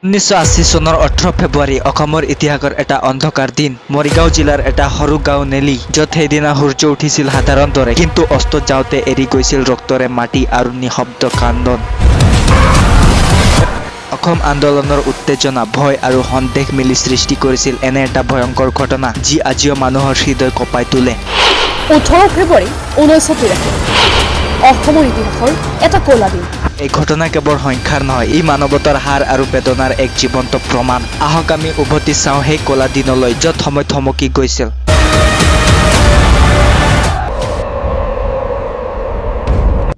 1980 চনৰ 18 ফেব্ৰুৱাৰী অসমৰ ইতিহাসৰ এটা অন্ধকাৰ দিন। মৰিগাঁও জিলাৰ এটা সৰু গাঁও নেলি, য'ত সেইদিনা সূৰ্য উঠিছিল সাধাৰণ দৰে, কিন্তু অস্ত যাওঁতে এৰি গৈছিল ৰক্তৰে মাটি আৰু নিঃশব্দ কান্দন। অসম আন্দোলনৰ উত্তেজনা, ভয় আৰু সন্দেহ মিলি সৃষ্টি কৰিছিল এনে এটা ভয়ংকৰ ঘটনা, যি আজিও মানুহৰ হৃদয় কঁপাই তোলে। 18 ফেব্ৰুৱাৰী 1983 অসমৰ ইতিহাসৰ এটা ক'লা দিন। এই ঘটনা কেৱল সংখ্যাৰ নহয়, ই মানৱতাৰ হাৰ আৰু বেদনাৰ এক জীৱন্ত প্ৰমাণ। আহক আমি উভতি চাওঁ সেই ক'লা দিনলৈ, য'ত সময় থমকি গৈছিল।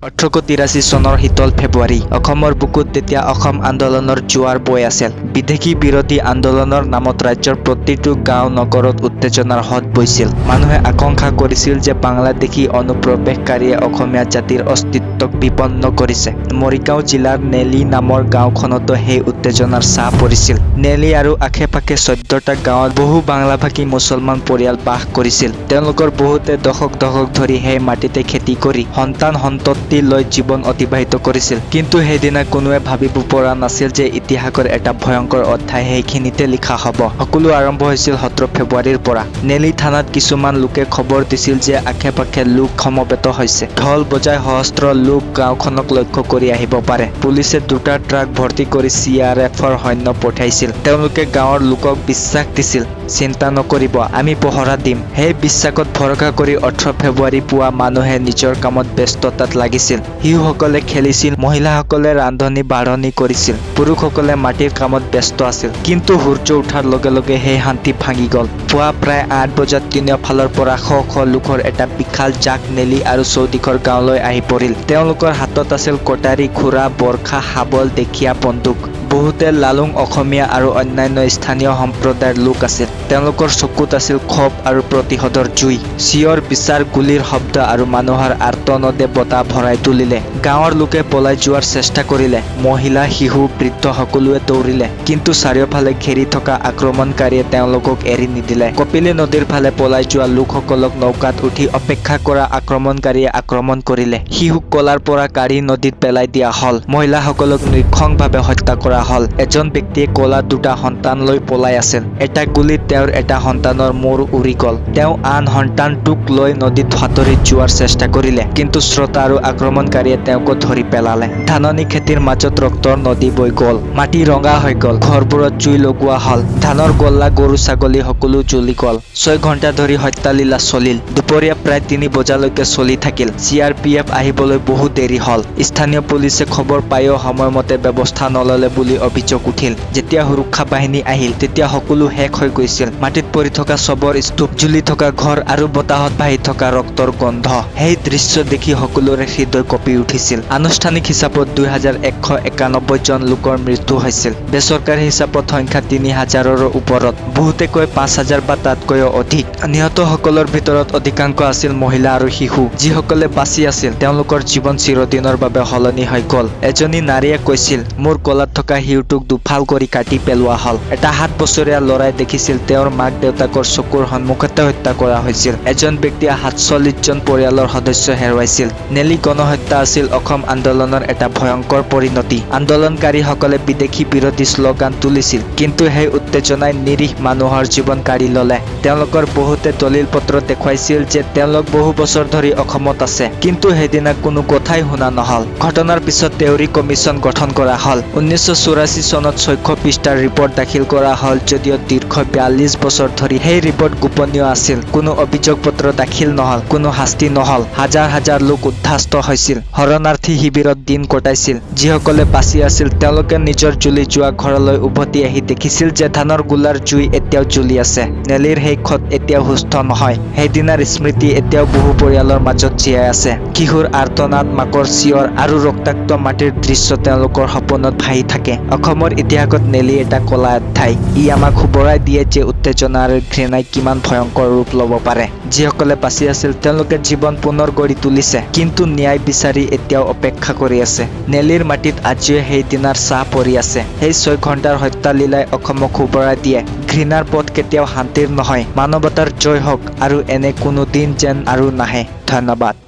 1883 চনৰ শীতল ফেব্ৰুৱাৰী। অসমৰ বুকুত তেতিয়া অসম আন্দোলনৰ জোৱাৰ বৈ আছিল। বিদেশী বিৰোধী আন্দোলনৰ নামত ৰাজ্যৰ প্ৰতিটো গাঁও নগৰত উত্তেজনাৰ হ্ৰদ বৈছিল। মানুহে আকাংক্ষা কৰিছিল যে বাংলাদেশী অনুপ্ৰৱেশকাৰীয়ে অসমীয়া জাতিৰ অস্তিত্বক বিপন্ন কৰিছে। মৰিগাঁও জিলাৰ নেলি নামৰ গাঁওখনতো সেই উত্তেজনাৰ ছাঁ পৰিছিল। নেলি আৰু আশে-পাশে 14টা গাঁৱত বহু বাংলাভাষী মুছলমান পৰিয়াল বাস কৰিছিল। তেওঁলোকৰ বহুতে দশক ধৰি সেই মাটিতে খেতি কৰি সন্তান-সন্ততি লৈ জীৱন অতিবাহিত কৰিছিল। কিন্তু সেইদিনা কোনোৱে ভাবিব পৰা নাছিল যে ইতিহাসৰ এটা ভয়ংকৰ অধ্যায় সেইখিনিতে লিখা হ'ব। সকলো আৰম্ভ হৈছিল 17 ফেব্ৰুৱাৰীৰ পৰা। নেলি থানাত কিছুমান লোকে খবৰ দিছিল যে আশে-পাশে লোক সমবেত হৈছে। ঢোল বজাই সহস্ৰ লোক গাঁওখনক লক্ষ্য কৰি আহিব পাৰে। পুলিচে 2টা ট্ৰাক ভৰ্তি কৰি CRFৰ সৈন্য পঠাইছিল। তেওঁলোকে গাঁৱৰ লোকক বিশ্বাস দিছিল, চিন্তা নকৰিব, আমি পহৰা দিম। সেই বিশ্বাসত ভৰসা কৰি 18 ফেব্ৰুৱাৰী পুৱা মানুহে নিজৰ কামত ব্যস্ততাত লাগিছিল। শিশুসকলে খেলিছিল, মহিলাসকলে ৰান্ধনি-বাঢ়নি কৰিছিল, পুৰুষসকলে মাটিৰ কামত ব্যস্ত আছিল। কিন্তু সূৰ্য উঠাৰ লগে লগে সেই শান্তি ভাঙি গ'ল। পুৱা প্ৰায় 8 বজাত তিনিও ফালৰ পৰা শ লোকৰ এটা বিশাল জাক নেলি আৰু চৌদিশৰ গাঁৱলৈ আহি পৰিল। তেওঁলোকৰ হাতত আছিল কটাৰী, ঘোঁৰা, বৰ্ষা, শাবল, দেখীয়া, বন্দুক। বহুতে লালুং অসমীয়া আৰু অন্যান্য স্থানীয় সম্প্ৰদায়ৰ লোক আছিল। তেওঁলোকৰ চকুত আছিল ক্ষোভ আৰু প্ৰতিশোধৰ জুই। চিঞৰ বিচাৰ, গুলীৰ শব্দ আৰু মানুহৰ আৰ্তনাদে বতাহ ভৰাই তুলিলে। গাঁৱৰ লোকে পলাই যোৱাৰ চেষ্টা কৰিলে। মহিলা, শিশু, বৃদ্ধ সকলোৱে দৌৰিলে। কিন্তু চাৰিওফালে ঘেৰি থকা আক্ৰমণকাৰীয়ে তেওঁলোকক এৰি নিদিলে। কপিলী নদীৰ ফালে পলাই যোৱা লোকসকলক নৌকাত উঠি অপেক্ষা কৰা আক্ৰমণকাৰীয়ে আক্ৰমণ কৰিলে। শিশুক কলাৰ পৰা কাঢ়ি নদীত পেলাই দিয়া হ'ল। মহিলাসকলক নৃশংসভাৱে হত্যা কৰা হ'ল। এজন ব্যক্তিয়ে কলা 2টা সন্তান লৈ পলাই আছিল। এটা গুলীত তেওঁৰ এটা সন্তানৰ মূৰ উৰি গ'ল। তেওঁ আন সন্তানটোক লৈ নদীত সাঁতুৰি যোৱাৰ চেষ্টা কৰিলে, কিন্তু শ্ৰোতা আৰু আক্ৰমণকাৰীয়ে তেওঁক ধৰি পেলালে। ধাননি খেতিৰ মাজত ৰক্তৰ নদী বৈ গ'ল। মাটি ৰঙা হৈ গ'ল। ঘৰবোৰত জুই লগোৱা হ'ল। ধানৰ গল্লা, গৰু ছাগলী সকলো জ্বলি গ'ল। 6 ঘণ্টা ধৰি হত্যালীলা চলিল। দুপৰীয়া প্ৰায় 3 বজালৈকে চলি থাকিল। CRPF আহিবলৈ বহু দেৰি হ'ল। স্থানীয় পুলিচে খবৰ পায়ো সময়মতে ব্যৱস্থা নললে বুলি অভিযোগ উঠিল। যেতিয়া সুৰক্ষা বাহিনী আহিল, তেতিয়া সকলো শেষ হৈ গৈছিল। মাটিত পৰি থকা শৱৰ স্তূপ, জ্বলি থকা ঘৰ আৰু বতাহত ভাহি থকা ৰক্তৰ গোন্ধ। সেই দৃশ্য দেখি সকলোৰে হৃদয় কঁপি উঠিছিল। আনুষ্ঠানিক হিচাপত 2191 জন লোকৰ মৃত্যু হৈছিল। বেচৰকাৰী হিচাপত সংখ্যা 3000ৰো ওপৰত। বহুতে কয় 5000 বা তাতকৈও অধিক। নিহতসকলৰ ভিতৰত অধিকাংশ আছিল মহিলা আৰু শিশু। যিসকলে বাচি আছিল, তেওঁলোকৰ জীৱন চিৰদিনৰ বাবে সলনি হৈ গ'ল। এজনী নাৰীয়ে কৈছিল, মোৰ গলাত থকা শিশুটোক দুফাল কৰি কাটি পেলোৱা হ'ল। এটা 7 বছৰীয়া ল'ৰাই দেখিছিল তেওঁৰ মাক-দেউতাকৰ চকুৰ সন্মুখতে হত্যা কৰা হৈছিল। এজন ব্যক্তিয়ে 47 জন পৰিয়ালৰ সদস্য হেৰুৱাইছিল। নেলি গণহত্যা আছিল অসম আন্দোলনৰ এটা ভয়ংকৰ পৰিণতি। আন্দোলনকাৰীসকলে বিদেশী বিৰোধী শ্লোগান তুলিছিল, কিন্তু সেই উত্তেজনাই নিৰীহ মানুহৰ জীৱন কাঢ়ি ল'লে। তেওঁলোকৰ বহুতে দলিল পত্ৰ দেখুৱাইছিল যে তেওঁলোক বহু বছৰ ধৰি অসমত আছে, কিন্তু সেইদিনা কোনো কথাই শুনা নহ'ল। ঘটনাৰ পিছত তেওৰী কমিছন গঠন কৰা হ'ল। 1984 চনত 600 পৃষ্ঠাৰ ৰিপৰ্ট দাখিল কৰা হ'ল, যদিও দীৰ্ঘ 42 বছৰ ধৰি সেই ৰিপৰ্ট গোপনীয় আছিল। কোনো অভিযোগ পত্ৰ দাখিল নহ'ল, কোনো শাস্তি নহ'ল। হাজাৰ হাজাৰ লোক উদ্ধাস্ত হৈছিল, শৰণাৰ্থী শিবিৰত দিন কটাইছিল। যিসকলে বাচি আছিল, তেওঁলোকে নিজৰ জ্বলি যোৱা ঘৰলৈ উভতি আহি দেখিছিল যে ধানৰ গোলাৰ জুই এতিয়াও জ্বলি আছে। নেলিৰ সেই ক্ষত এতিয়াও সুস্থ নহয়। সেইদিনাৰ স্মৃতি এতিয়াও বহু পৰিয়ালৰ মাজত জীয়াই আছে। শিশুৰ আৰ্তনাদ, মাকৰ চিঞৰ আৰু ৰক্তাক্ত মাটিৰ দৃশ্য তেওঁলোকৰ সপোনত ভাহি থাকে। অসমৰ ইতিহাসত নেলি এটা ক'লা অধ্যায়। ই আমাক সোঁৱৰাই দিয়ে যে উত্তেজনা আৰু ঘৃণাই কিমান ভয়ংকৰ ৰূপ ল'ব পাৰে। যিসকলে বাচি আছিল, তেওঁলোকে জীৱন পুনৰ গঢ়ি তুলিছে, কিন্তু ন্যায় বিচাৰি এতিয়াও অপেক্ষা কৰি আছে। নেলিৰ মাটিত আজিও সেইদিনাৰ ছাঁ পৰি আছে। সেই 6 ঘণ্টাৰ হত্যালীলাই অসমক সোঁৱৰাই দিয়ে, ঘৃণাৰ পথ কেতিয়াও শান্তিৰ নহয়। মানৱতাৰ জয় হওক, আৰু এনে কোনো দিন যেন আৰু নাহে। ধন্যবাদ।